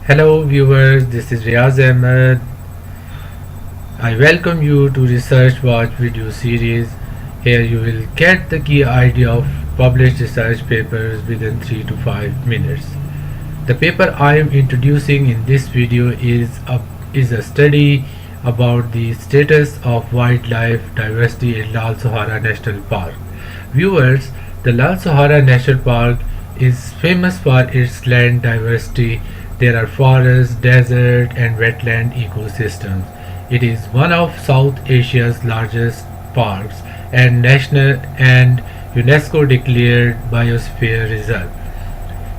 Hello viewers, this is Riaz Ahmed. I welcome you to Research Watch video series. Here you will get the key idea of published research papers within 3 to 5 minutes. The paper I am introducing in this video is a study about the status of wildlife diversity in Lal Suhanra National Park. Viewers, the Lal Suhanra National Park is famous for its land diversity. There are forests, desert and wetland ecosystems. It is one of South Asia's largest parks and national and UNESCO declared biosphere reserve.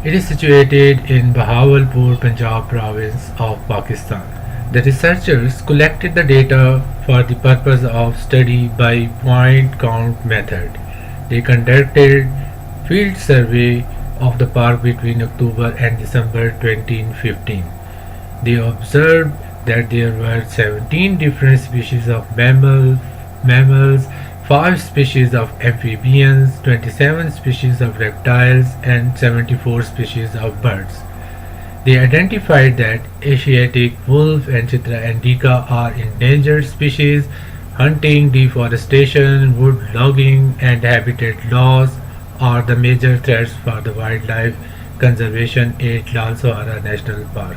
It is situated in Bahawalpur, Punjab province of Pakistan. The researchers collected the data for the purpose of study by point count method. They conducted field survey of the park between October and December 2015. They observed that there were 17 different species of mammals, 5 species of amphibians, 27 species of reptiles, and 74 species of birds. They identified that Asiatic wolf and Chitra indica are endangered species. Hunting, deforestation, wood logging, and habitat loss are the major threats for the wildlife conservation at Lal Suhanra National Park.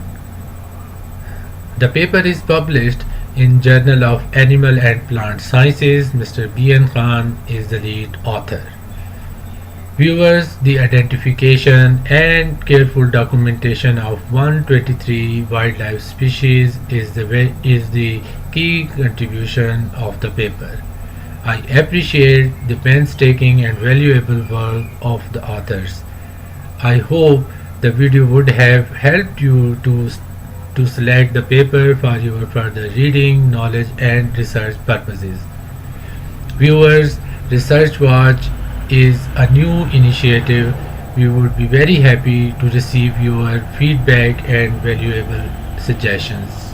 The paper is published in Journal of Animal and Plant Sciences. Mr. B.N. Khan is the lead author. Viewers, the identification and careful documentation of 123 wildlife species is the key contribution of the paper. I appreciate the painstaking and valuable work of the authors. I hope the video would have helped you to select the paper for your further reading, knowledge and research purposes. Viewers, Research Watch is a new initiative. We would be very happy to receive your feedback and valuable suggestions.